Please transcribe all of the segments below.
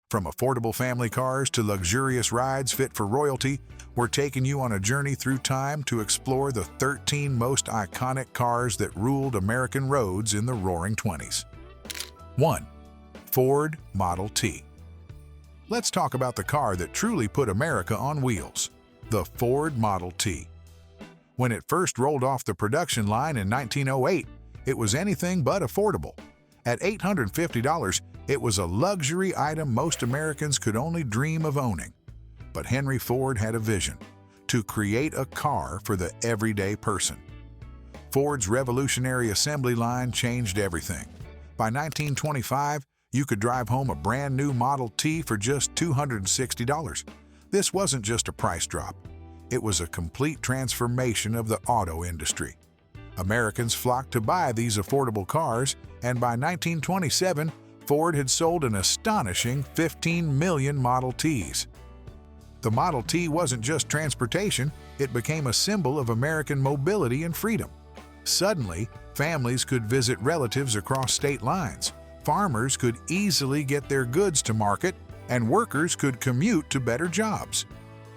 From affordable family cars to luxurious rides fit for royalty, we're taking you on a journey through time to explore the 13 most iconic cars that ruled American roads in the Roaring '20s. 1. Ford Model T. Let's talk about the car that truly put America on wheels, the Ford Model T. When it first rolled off the production line in 1908, it was anything but affordable. At $850, it was a luxury item most Americans could only dream of owning. But Henry Ford had a vision: to create a car for the everyday person. Ford's revolutionary assembly line changed everything. By 1925, you could drive home a brand new Model T for just $260. This wasn't just a price drop. It was a complete transformation of the auto industry. Americans flocked to buy these affordable cars, and by 1927, Ford had sold an astonishing 15 million Model Ts. The Model T wasn't just transportation, it became a symbol of American mobility and freedom. Suddenly, families could visit relatives across state lines, farmers could easily get their goods to market, and workers could commute to better jobs.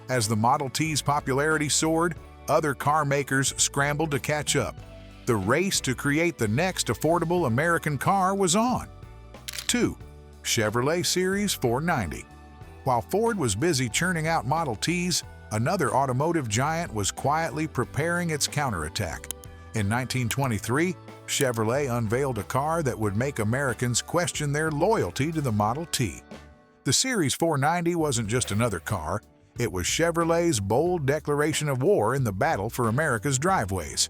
As the Model T's popularity soared, other car makers scrambled to catch up. The race to create the next affordable American car was on. 2. Chevrolet Series 490. While Ford was busy churning out Model Ts, another automotive giant was quietly preparing its counterattack. In 1923, Chevrolet unveiled a car that would make Americans question their loyalty to the Model T. The Series 490 wasn't just another car, it was Chevrolet's bold declaration of war in the battle for America's driveways.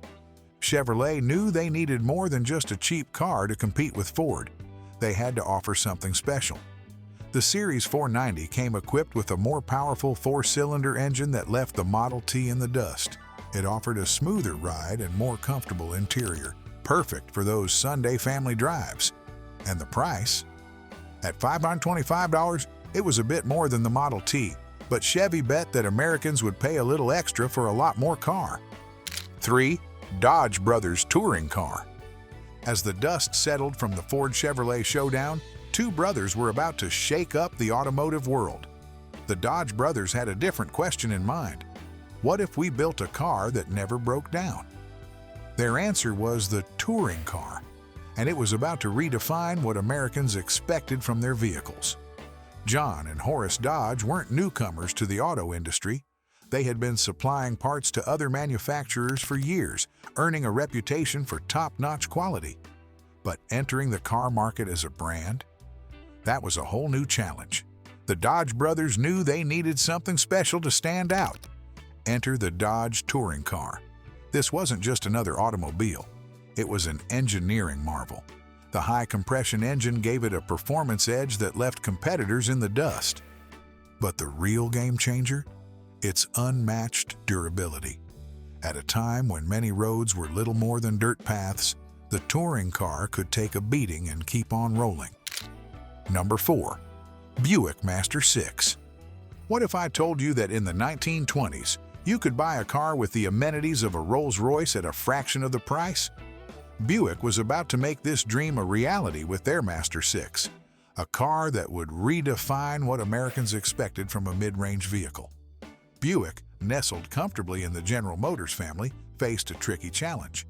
Chevrolet knew they needed more than just a cheap car to compete with Ford. They had to offer something special. The Series 490 came equipped with a more powerful four-cylinder engine that left the Model T in the dust. It offered a smoother ride and more comfortable interior, perfect for those Sunday family drives. And the price? At $525, it was a bit more than the Model T, but Chevy bet that Americans would pay a little extra for a lot more car. 3. Dodge Brothers Touring Car. As the dust settled from the Ford-Chevrolet showdown, two brothers were about to shake up the automotive world. The Dodge brothers had a different question in mind. What if we built a car that never broke down? Their answer was the touring car, and it was about to redefine what Americans expected from their vehicles. John and Horace Dodge weren't newcomers to the auto industry. They had been supplying parts to other manufacturers for years, earning a reputation for top-notch quality. But entering the car market as a brand? That was a whole new challenge. The Dodge brothers knew they needed something special to stand out. Enter the Dodge touring car. This wasn't just another automobile. It was an engineering marvel. The high-compression engine gave it a performance edge that left competitors in the dust. But the real game changer? Its unmatched durability. At a time when many roads were little more than dirt paths, the touring car could take a beating and keep on rolling. Number 4. Buick Master 6. What if I told you that in the 1920s, you could buy a car with the amenities of a Rolls-Royce at a fraction of the price? Buick was about to make this dream a reality with their Master 6, a car that would redefine what Americans expected from a mid-range vehicle. Buick, nestled comfortably in the General Motors family, faced a tricky challenge.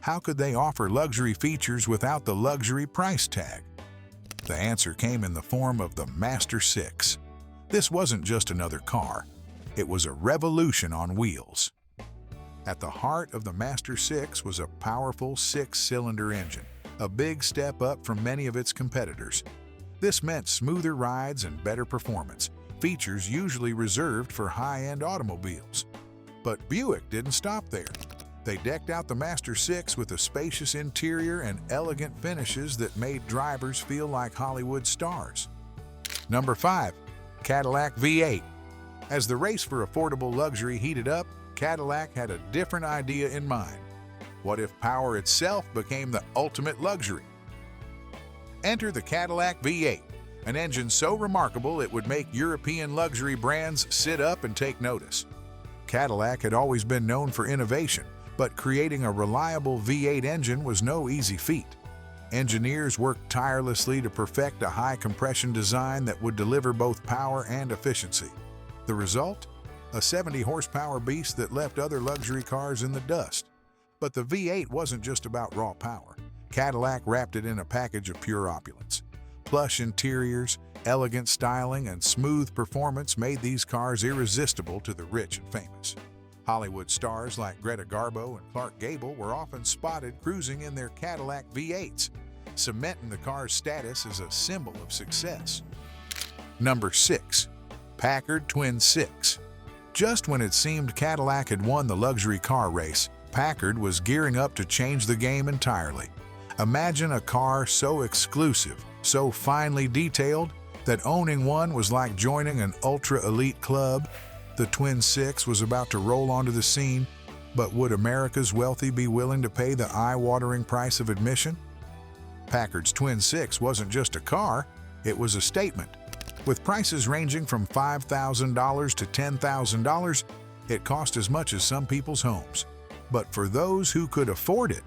How could they offer luxury features without the luxury price tag? The answer came in the form of the Master 6. This wasn't just another car. It was a revolution on wheels. At the heart of the Master 6 was a powerful six-cylinder engine, a big step up from many of its competitors. This meant smoother rides and better performance, features usually reserved for high-end automobiles. But Buick didn't stop there. They decked out the Master 6 with a spacious interior and elegant finishes that made drivers feel like Hollywood stars. Number 5. Cadillac V8. As the race for affordable luxury heated up, Cadillac had a different idea in mind. What if power itself became the ultimate luxury? Enter the Cadillac V8, an engine so remarkable it would make European luxury brands sit up and take notice. Cadillac had always been known for innovation, but creating a reliable V8 engine was no easy feat. Engineers worked tirelessly to perfect a high-compression design that would deliver both power and efficiency. The result? A 70-horsepower beast that left other luxury cars in the dust. But the V8 wasn't just about raw power. Cadillac wrapped it in a package of pure opulence. Plush interiors, elegant styling, and smooth performance made these cars irresistible to the rich and famous. Hollywood stars like Greta Garbo and Clark Gable were often spotted cruising in their Cadillac V8s, cementing the car's status as a symbol of success. Number 6. Packard Twin 6. Just when it seemed Cadillac had won the luxury car race, Packard was gearing up to change the game entirely. Imagine a car so exclusive, so finely detailed, that owning one was like joining an ultra-elite club. The Twin 6 was about to roll onto the scene, but would America's wealthy be willing to pay the eye-watering price of admission? Packard's Twin 6 wasn't just a car, it was a statement. With prices ranging from $5,000 to $10,000, it cost as much as some people's homes. But for those who could afford it,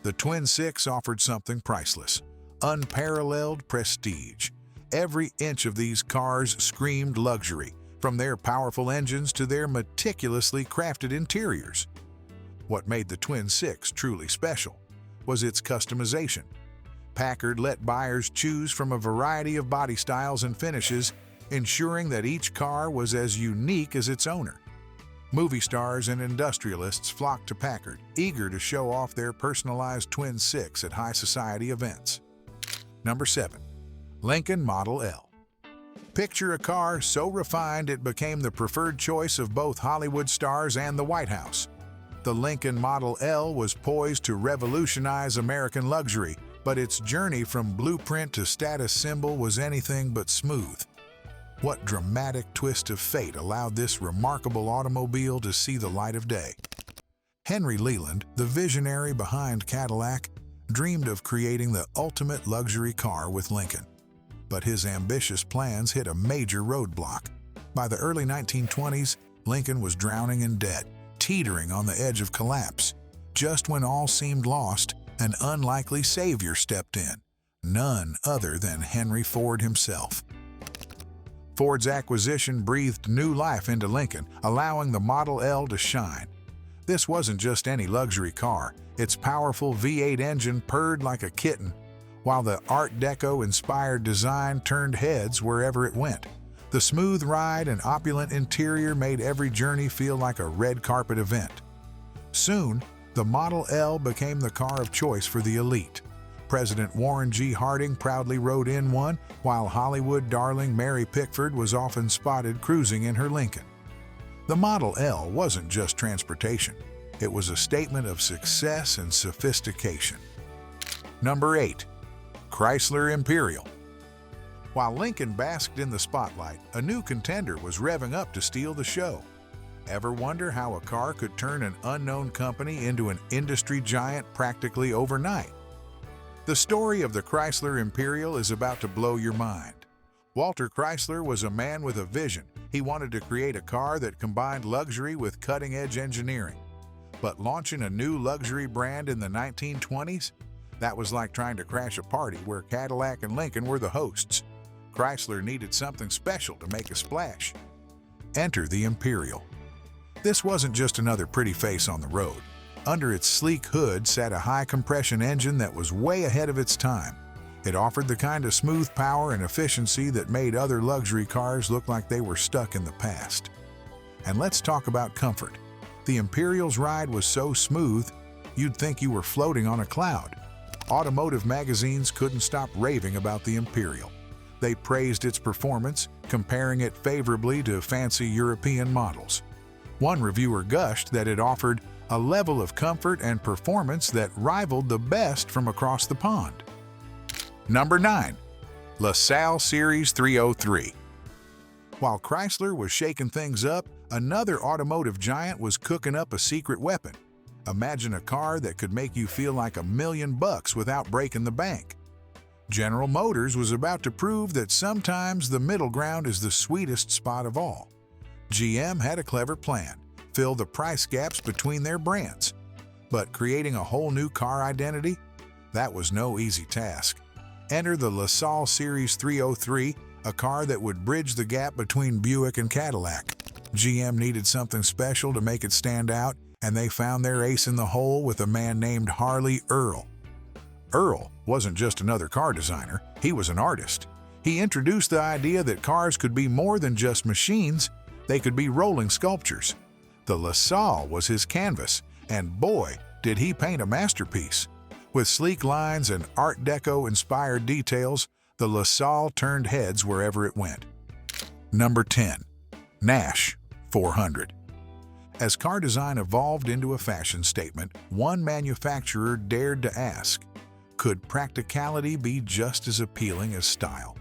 the Twin 6 offered something priceless: unparalleled prestige. Every inch of these cars screamed luxury, from their powerful engines to their meticulously crafted interiors. What made the Twin 6 truly special was its customization. Packard let buyers choose from a variety of body styles and finishes, ensuring that each car was as unique as its owner. Movie stars and industrialists flocked to Packard, eager to show off their personalized Twin 6 at high society events. Number 7. Lincoln Model L. Picture a car so refined it became the preferred choice of both Hollywood stars and the White House. The Lincoln Model L was poised to revolutionize American luxury, but its journey from blueprint to status symbol was anything but smooth. What dramatic twist of fate allowed this remarkable automobile to see the light of day? Henry Leland, the visionary behind Cadillac, dreamed of creating the ultimate luxury car with Lincoln. But his ambitious plans hit a major roadblock. By the early 1920s, Lincoln was drowning in debt, teetering on the edge of collapse. Just when all seemed lost, an unlikely savior stepped in, none other than Henry Ford himself. Ford's acquisition breathed new life into Lincoln, allowing the Model L to shine. This wasn't just any luxury car. Its powerful V8 engine purred like a kitten, while the Art Deco-inspired design turned heads wherever it went. The smooth ride and opulent interior made every journey feel like a red carpet event. Soon, the Model L became the car of choice for the elite. President Warren G. Harding proudly rode in one, while Hollywood darling Mary Pickford was often spotted cruising in her Lincoln. The Model L wasn't just transportation. It was a statement of success and sophistication. Number 8. Chrysler Imperial. While Lincoln basked in the spotlight, a new contender was revving up to steal the show. Ever wonder how a car could turn an unknown company into an industry giant practically overnight? The story of the Chrysler Imperial is about to blow your mind. Walter Chrysler was a man with a vision. He wanted to create a car that combined luxury with cutting-edge engineering. But launching a new luxury brand in the 1920s? That was like trying to crash a party where Cadillac and Lincoln were the hosts. Chrysler needed something special to make a splash. Enter the Imperial. This wasn't just another pretty face on the road. Under its sleek hood sat a high-compression engine that was way ahead of its time. It offered the kind of smooth power and efficiency that made other luxury cars look like they were stuck in the past. And let's talk about comfort. The Imperial's ride was so smooth, you'd think you were floating on a cloud. Automotive magazines couldn't stop raving about the Imperial. They praised its performance, comparing it favorably to fancy European models. One reviewer gushed that it offered a level of comfort and performance that rivaled the best from across the pond. Number 9. LaSalle Series 303. While Chrysler was shaking things up, another automotive giant was cooking up a secret weapon. Imagine a car that could make you feel like $1 million without breaking the bank. General Motors was about to prove that sometimes the middle ground is the sweetest spot of all. GM had a clever plan: fill the price gaps between their brands. But creating a whole new car identity? That was no easy task. Enter the LaSalle Series 303, a car that would bridge the gap between Buick and Cadillac. GM needed something special to make it stand out, and they found their ace in the hole with a man named Harley Earl. Earl wasn't just another car designer, he was an artist. He introduced the idea that cars could be more than just machines, they could be rolling sculptures. The LaSalle was his canvas, and boy, did he paint a masterpiece. With sleek lines and Art Deco-inspired details, the LaSalle turned heads wherever it went. Number 10. Nash 400. As car design evolved into a fashion statement, one manufacturer dared to ask, could practicality be just as appealing as style?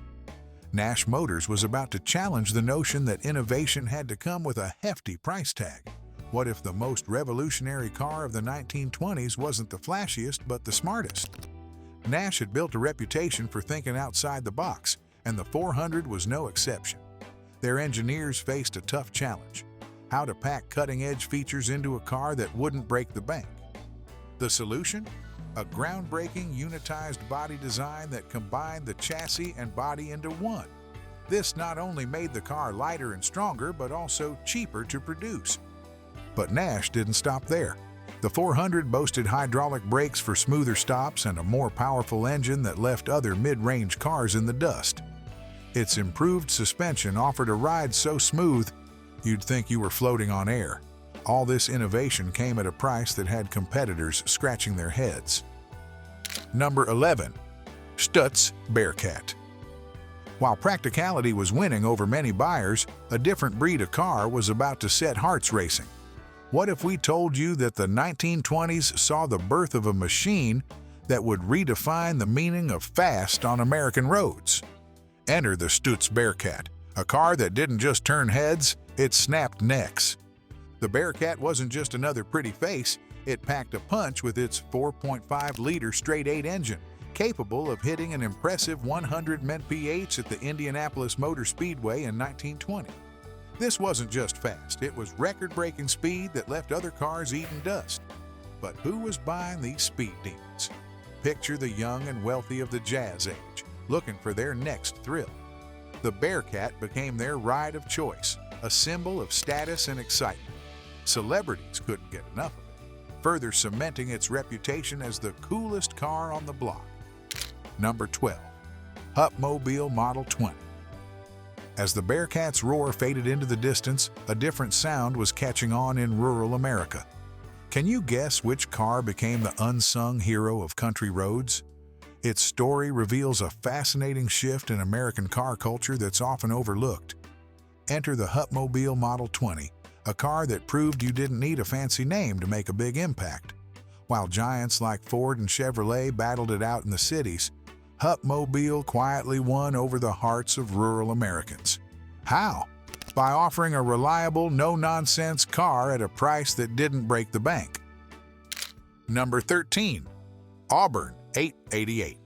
Nash Motors was about to challenge the notion that innovation had to come with a hefty price tag. What if the most revolutionary car of the 1920s wasn't the flashiest but the smartest? Nash had built a reputation for thinking outside the box, and the 400 was no exception. Their engineers faced a tough challenge: how to pack cutting-edge features into a car that wouldn't break the bank. The solution? A groundbreaking unitized body design that combined the chassis and body into one. This not only made the car lighter and stronger, but also cheaper to produce. But Nash didn't stop there. The 400 boasted hydraulic brakes for smoother stops and a more powerful engine that left other mid-range cars in the dust. Its improved suspension offered a ride so smooth, you'd think you were floating on air. All this innovation came at a price that had competitors scratching their heads. Number 11. Stutz Bearcat. While practicality was winning over many buyers, a different breed of car was about to set hearts racing. What if we told you that the 1920s saw the birth of a machine that would redefine the meaning of fast on American roads? Enter the Stutz Bearcat, a car that didn't just turn heads, it snapped necks. The Bearcat wasn't just another pretty face, it packed a punch with its 4.5-liter straight-8 engine, capable of hitting an impressive 100 mph at the Indianapolis Motor Speedway in 1920. This wasn't just fast, it was record-breaking speed that left other cars eating dust. But who was buying these speed demons? Picture the young and wealthy of the Jazz Age, looking for their next thrill. The Bearcat became their ride of choice, a symbol of status and excitement. Celebrities couldn't get enough of it, further cementing its reputation as the coolest car on the block. Number 12. Hupmobile Model 20. As the Bearcat's roar faded into the distance, a different sound was catching on in rural America. Can you guess which car became the unsung hero of country roads? Its story reveals a fascinating shift in American car culture that's often overlooked. Enter the Hupmobile Model 20, a car that proved you didn't need a fancy name to make a big impact. While giants like Ford and Chevrolet battled it out in the cities, Hupmobile quietly won over the hearts of rural Americans. How? By offering a reliable, no-nonsense car at a price that didn't break the bank. Number 13. Auburn 888.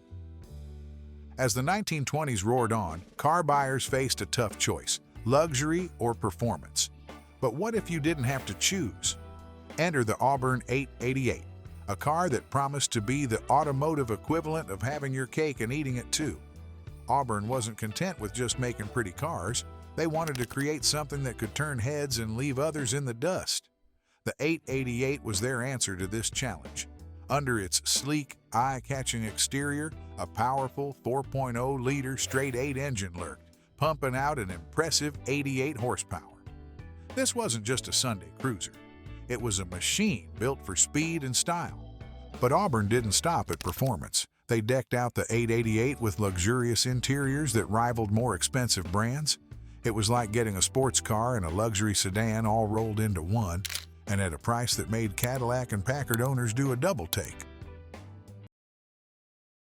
As the 1920s roared on, car buyers faced a tough choice: luxury or performance. But what if you didn't have to choose? Enter the Auburn 888, a car that promised to be the automotive equivalent of having your cake and eating it too. Auburn wasn't content with just making pretty cars. They wanted to create something that could turn heads and leave others in the dust. The 888 was their answer to this challenge. Under its sleek, eye-catching exterior, a powerful 4.0-liter straight-8 engine lurked, pumping out an impressive 88 horsepower. This wasn't just a Sunday cruiser. It was a machine built for speed and style. But Auburn didn't stop at performance. They decked out the 888 with luxurious interiors that rivaled more expensive brands. It was like getting a sports car and a luxury sedan all rolled into one, and at a price that made Cadillac and Packard owners do a double take.